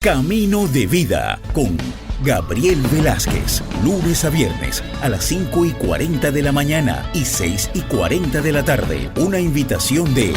Camino de Vida con Gabriel Velázquez, lunes a viernes a las 5:40 de la mañana y 6:40 de la tarde. Una invitación de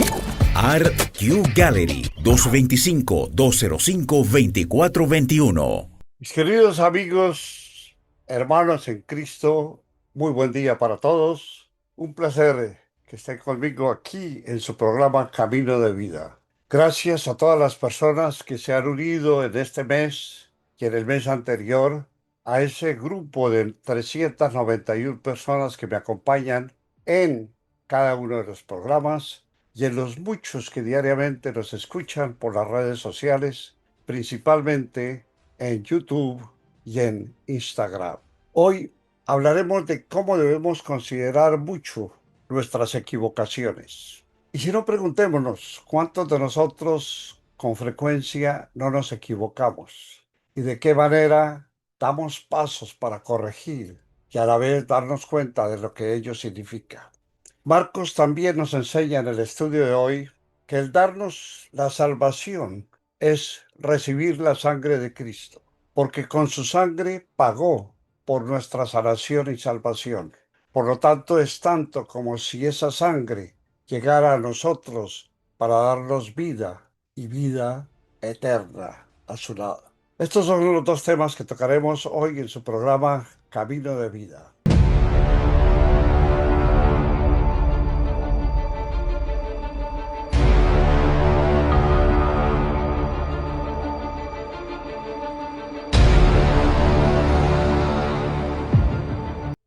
Art Q Gallery, 225-205-2421. Mis queridos amigos, hermanos en Cristo, muy buen día para todos. Un placer que estén conmigo aquí en su programa Camino de Vida. Gracias a todas las personas que se han unido en este mes y en el mes anterior a ese grupo de 391 personas que me acompañan en cada uno de los programas y en los muchos que diariamente nos escuchan por las redes sociales, principalmente en YouTube y en Instagram. Hoy hablaremos de cómo debemos considerar mucho nuestras equivocaciones. Y si no, preguntémonos, ¿cuántos de nosotros con frecuencia no nos equivocamos? ¿Y de qué manera damos pasos para corregir y a la vez darnos cuenta de lo que ello significa? Marcos también nos enseña en el estudio de hoy que el darnos la salvación es recibir la sangre de Cristo, porque con su sangre pagó por nuestra sanación y salvación. Por lo tanto, es tanto como si esa sangre llegara a nosotros para darnos vida y vida eterna a su lado. Estos son los dos temas que tocaremos hoy en su programa Camino de Vida.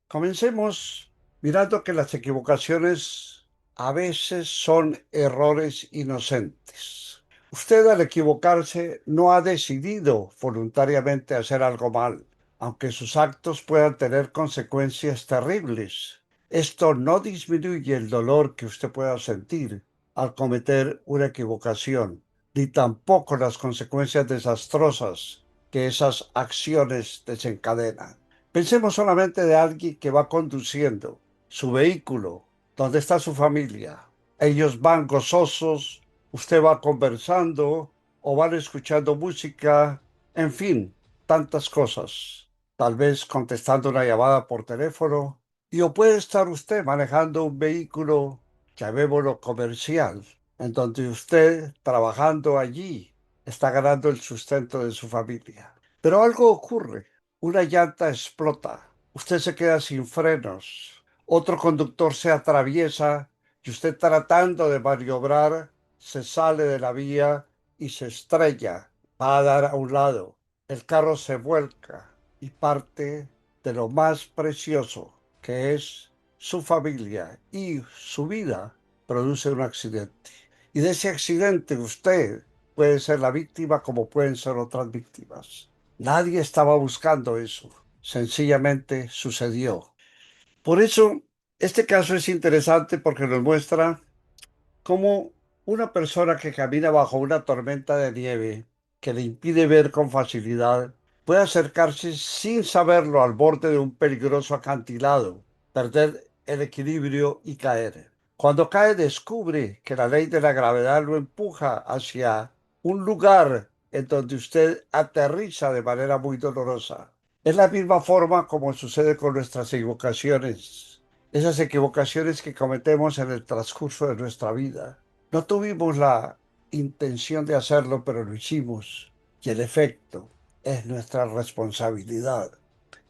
Comencemos mirando que las equivocaciones a veces son errores inocentes. Usted al equivocarse no ha decidido voluntariamente hacer algo mal, aunque sus actos puedan tener consecuencias terribles. Esto no disminuye el dolor que usted pueda sentir al cometer una equivocación, ni tampoco las consecuencias desastrosas que esas acciones desencadenan. Pensemos solamente de alguien que va conduciendo su vehículo, donde está su familia. Ellos van gozosos, usted va conversando o van escuchando música, en fin, tantas cosas. Tal vez contestando una llamada por teléfono, y o puede estar usted manejando un vehículo, llamémoslo comercial, en donde usted, trabajando allí, está ganando el sustento de su familia. Pero algo ocurre. Una llanta explota, usted se queda sin frenos, otro conductor se atraviesa y usted tratando de maniobrar se sale de la vía y se estrella, va a dar a un lado. El carro se vuelca y parte de lo más precioso que es su familia y su vida produce un accidente. Y de ese accidente usted puede ser la víctima como pueden ser otras víctimas. Nadie estaba buscando eso, sencillamente sucedió. Por eso, este caso es interesante porque nos muestra cómo una persona que camina bajo una tormenta de nieve que le impide ver con facilidad puede acercarse sin saberlo al borde de un peligroso acantilado, perder el equilibrio y caer. Cuando cae descubre que la ley de la gravedad lo empuja hacia un lugar en donde usted aterriza de manera muy dolorosa. Es la misma forma como sucede con nuestras equivocaciones, esas equivocaciones que cometemos en el transcurso de nuestra vida. No tuvimos la intención de hacerlo, pero lo hicimos, y el efecto es nuestra responsabilidad.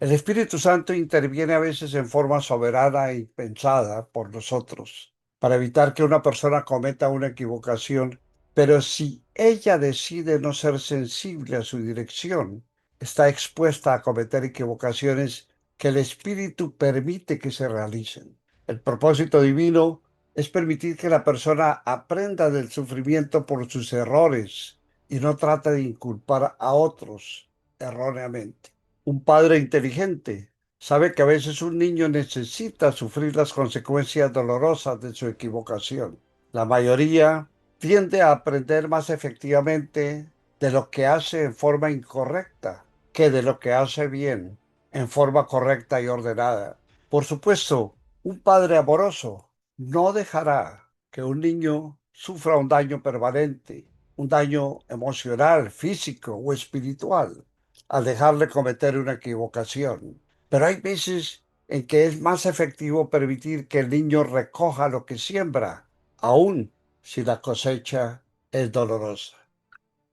El Espíritu Santo interviene a veces en forma soberana e impensada por nosotros para evitar que una persona cometa una equivocación, pero si ella decide no ser sensible a su dirección, está expuesta a cometer equivocaciones que el Espíritu permite que se realicen. El propósito divino es permitir que la persona aprenda del sufrimiento por sus errores y no trate de inculpar a otros erróneamente. Un padre inteligente sabe que a veces un niño necesita sufrir las consecuencias dolorosas de su equivocación. La mayoría tiende a aprender más efectivamente de lo que hace en forma incorrecta que de lo que hace bien, en forma correcta y ordenada. Por supuesto, un padre amoroso no dejará que un niño sufra un daño permanente un daño emocional, físico o espiritual al dejarle cometer una equivocación. Pero hay veces en que es más efectivo permitir que el niño recoja lo que siembra, aun si la cosecha es dolorosa.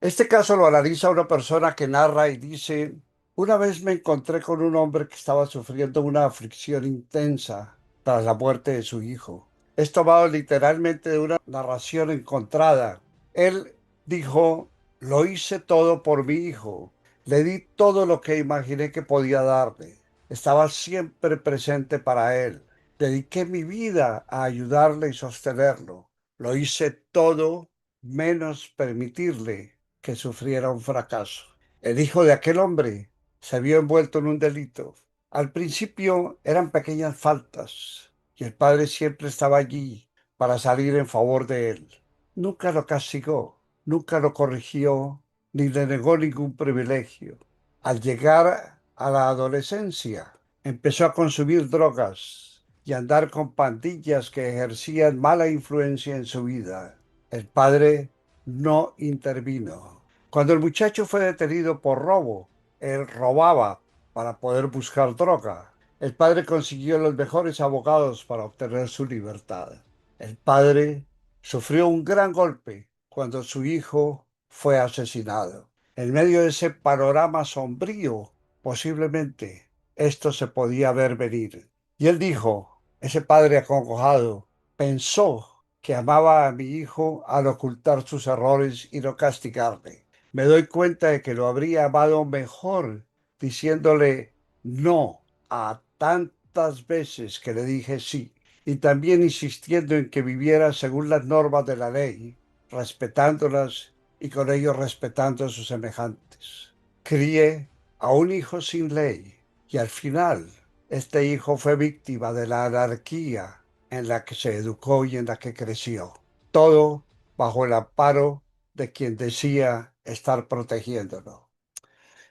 Este caso lo analiza una persona que narra y dice, una vez me encontré con un hombre que estaba sufriendo una aflicción intensa tras la muerte de su hijo. Es tomado literalmente de una narración encontrada. Él dijo, lo hice todo por mi hijo. Le di todo lo que imaginé que podía darle. Estaba siempre presente para él. Dediqué mi vida a ayudarle y sostenerlo. Lo hice todo menos permitirle que sufriera un fracaso. El hijo de aquel hombre se vio envuelto en un delito. Al principio eran pequeñas faltas y el padre siempre estaba allí para salir en favor de él. Nunca lo castigó, nunca lo corrigió, ni le negó ningún privilegio. Al llegar a la adolescencia, empezó a consumir drogas y a andar con pandillas que ejercían mala influencia en su vida. El padre no intervino. Cuando el muchacho fue detenido por robo, él robaba para poder buscar droga. El padre consiguió los mejores abogados para obtener su libertad. El padre sufrió un gran golpe cuando su hijo fue asesinado. En medio de ese panorama sombrío, posiblemente esto se podía ver venir. Y él dijo, ese padre acongojado, pensó que amaba a mi hijo al ocultar sus errores y no castigarle. Me doy cuenta de que lo habría amado mejor diciéndole no a tantas veces que le dije sí y también insistiendo en que viviera según las normas de la ley, respetándolas y con ello respetando a sus semejantes. Crié a un hijo sin ley y al final este hijo fue víctima de la anarquía en la que se educó y en la que creció. Todo bajo el amparo de quien decía estar protegiéndolo.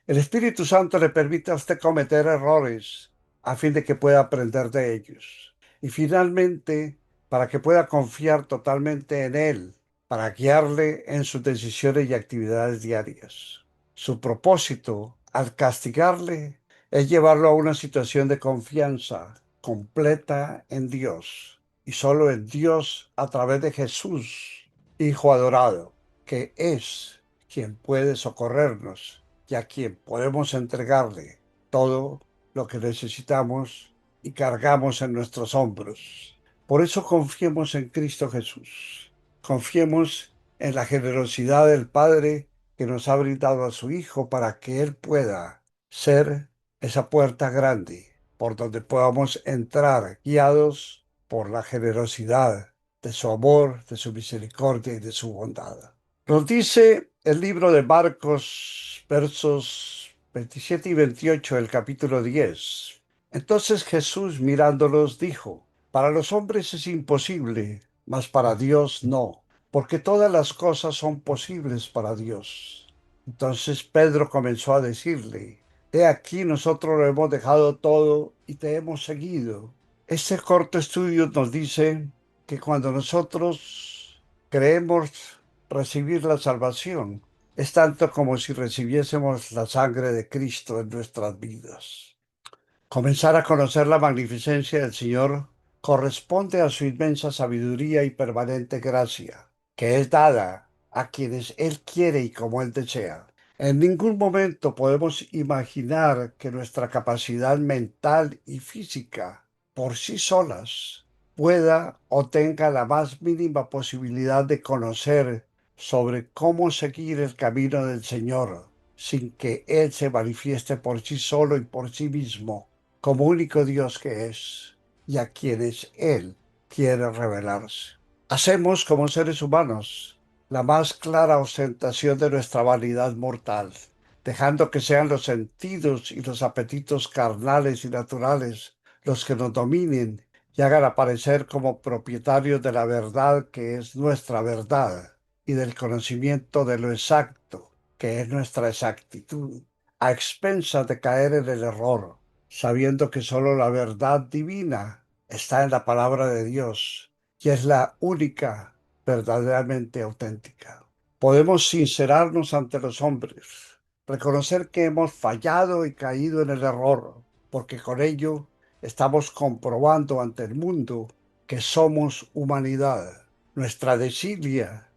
El Espíritu Santo le permite a usted cometer errores a fin de que pueda aprender de ellos. Y finalmente, para que pueda confiar totalmente en Él, para guiarle en sus decisiones y actividades diarias. Su propósito, al castigarle, es llevarlo a una situación de confianza completa en Dios y solo en Dios a través de Jesús, Hijo adorado, que es quien puede socorrernos y a quien podemos entregarle todo lo que necesitamos y cargamos en nuestros hombros. Por eso confiemos en Cristo Jesús. Confiemos en la generosidad del Padre que nos ha brindado a su Hijo para que Él pueda ser esa puerta grande por donde podamos entrar guiados por la generosidad de su amor, de su misericordia y de su bondad. Nos dice el libro de Marcos, versos 27 y 28 del capítulo 10. Entonces Jesús mirándolos dijo, para los hombres es imposible, mas para Dios no, porque todas las cosas son posibles para Dios. Entonces Pedro comenzó a decirle, he aquí nosotros lo hemos dejado todo y te hemos seguido. Este corto estudio nos dice que cuando nosotros creemos recibir la salvación, es tanto como si recibiésemos la sangre de Cristo en nuestras vidas. Comenzar a conocer la magnificencia del Señor corresponde a su inmensa sabiduría y permanente gracia, que es dada a quienes Él quiere y como Él desea. En ningún momento podemos imaginar que nuestra capacidad mental y física por sí solas pueda o tenga la más mínima posibilidad de conocer sobre cómo seguir el camino del Señor sin que Él se manifieste por sí solo y por sí mismo como único Dios que es y a quienes Él quiere revelarse. Hacemos como seres humanos la más clara ostentación de nuestra vanidad mortal, dejando que sean los sentidos y los apetitos carnales y naturales los que nos dominen y hagan aparecer como propietarios de la verdad que es nuestra verdad y del conocimiento de lo exacto que es nuestra exactitud, a expensas de caer en el error, sabiendo que solo la verdad divina está en la palabra de Dios y es la única verdaderamente auténtica. Podemos sincerarnos ante los hombres, reconocer que hemos fallado y caído en el error, porque con ello estamos comprobando ante el mundo que somos humanidad. Nuestra desidia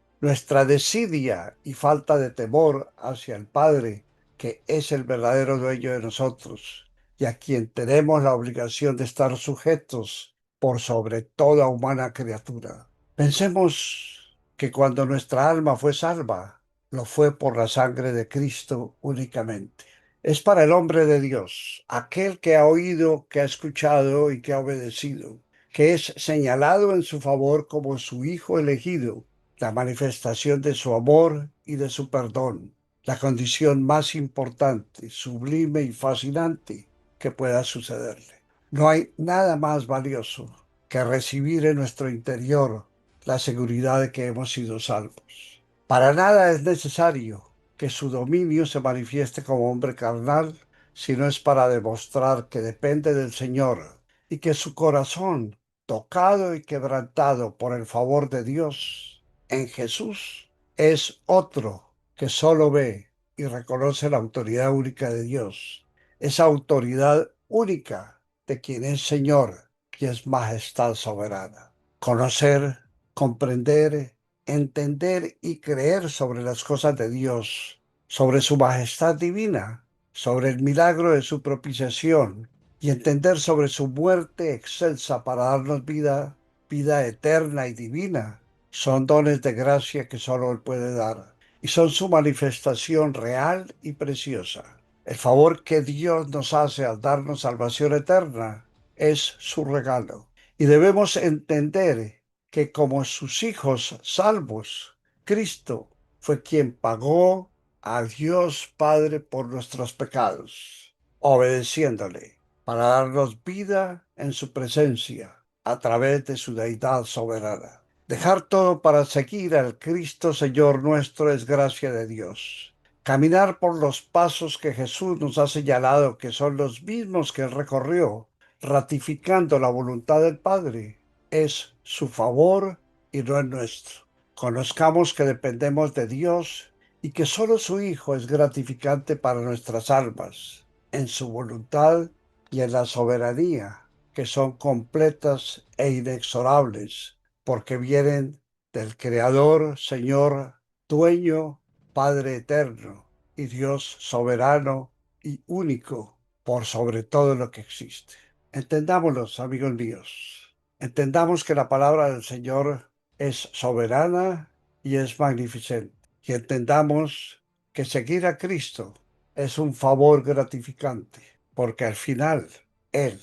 y falta de temor hacia el Padre, que es el verdadero dueño de nosotros y a quien tenemos la obligación de estar sujetos por sobre toda humana criatura. Pensemos que cuando nuestra alma fue salva, lo fue por la sangre de Cristo únicamente. Es para el hombre de Dios, aquel que ha oído, que ha escuchado y que ha obedecido, que es señalado en su favor como su hijo elegido, la manifestación de su amor y de su perdón, la condición más importante, sublime y fascinante que pueda sucederle. No hay nada más valioso que recibir en nuestro interior la seguridad de que hemos sido salvos. Para nada es necesario que su dominio se manifieste como hombre carnal, sino es para demostrar que depende del Señor y que su corazón, tocado y quebrantado por el favor de Dios en Jesús, es otro que solo ve y reconoce la autoridad única de Dios, esa autoridad única de quien es Señor y es majestad soberana. Conocer, comprender, entender y creer sobre las cosas de Dios, sobre su majestad divina, sobre el milagro de su propiciación y entender sobre su muerte excelsa para darnos vida, vida eterna y divina, son dones de gracia que solo Él puede dar y son su manifestación real y preciosa. El favor que Dios nos hace al darnos salvación eterna es su regalo y debemos entender que como sus hijos salvos, Cristo fue quien pagó a Dios Padre por nuestros pecados, obedeciéndole para darnos vida en su presencia a través de su deidad soberana. Dejar todo para seguir al Cristo Señor nuestro es gracia de Dios. Caminar por los pasos que Jesús nos ha señalado, que son los mismos que Él recorrió, ratificando la voluntad del Padre, es su favor y no el nuestro. Conozcamos que dependemos de Dios y que solo su Hijo es gratificante para nuestras almas, en su voluntad y en la soberanía, que son completas e inexorables, porque vienen del Creador, Señor, Dueño, Padre eterno y Dios soberano y único por sobre todo lo que existe. Entendámoslo, amigos míos. Entendamos que la palabra del Señor es soberana y es magnificente. Y entendamos que seguir a Cristo es un favor gratificante, porque al final Él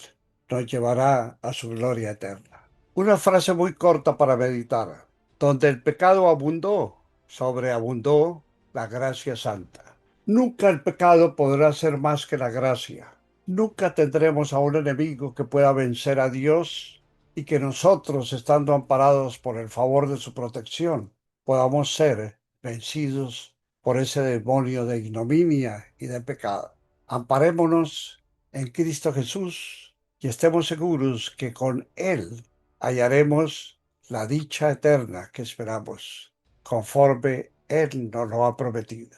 nos llevará a su gloria eterna. Una frase muy corta para meditar. Donde el pecado abundó, sobreabundó la gracia santa. Nunca el pecado podrá ser más que la gracia. Nunca tendremos a un enemigo que pueda vencer a Dios y que nosotros, estando amparados por el favor de su protección, podamos ser vencidos por ese demonio de ignominia y de pecado. Amparémonos en Cristo Jesús y estemos seguros que con Él hallaremos la dicha eterna que esperamos, conforme Él nos lo ha prometido.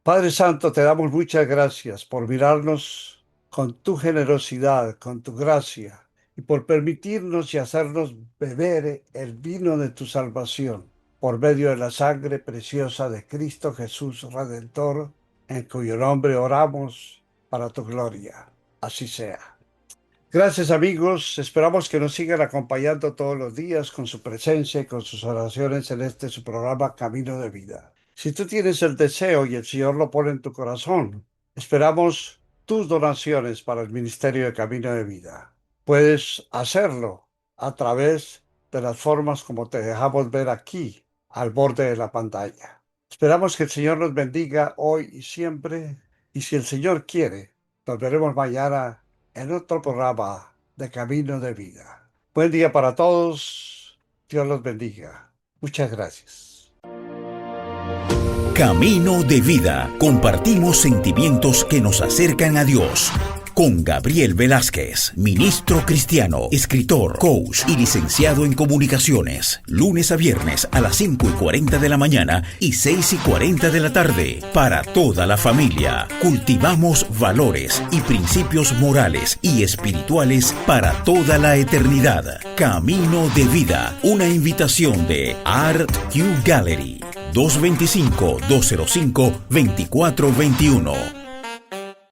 Padre Santo, te damos muchas gracias por mirarnos con tu generosidad, con tu gracia, y por permitirnos y hacernos beber el vino de tu salvación, por medio de la sangre preciosa de Cristo Jesús Redentor, en cuyo nombre oramos para tu gloria. Así sea. Gracias amigos, esperamos que nos sigan acompañando todos los días con su presencia y con sus oraciones en este su programa Camino de Vida. Si tú tienes el deseo y el Señor lo pone en tu corazón, esperamos tus donaciones para el Ministerio de Camino de Vida. Puedes hacerlo a través de las formas como te dejamos ver aquí, al borde de la pantalla. Esperamos que el Señor nos bendiga hoy y siempre, y si el Señor quiere, nos veremos mañana en otro programa de Camino de Vida. Buen día para todos. Dios los bendiga. Muchas gracias. Camino de Vida. Compartimos sentimientos que nos acercan a Dios. con Gabriel Velázquez, ministro cristiano, escritor, coach y licenciado en comunicaciones. Lunes a viernes a las 5:40 de la mañana y 6:40 de la tarde. Para toda la familia, cultivamos valores y principios morales y espirituales para toda la eternidad. Camino de vida, una invitación de Art Q Gallery. 225-205-2421.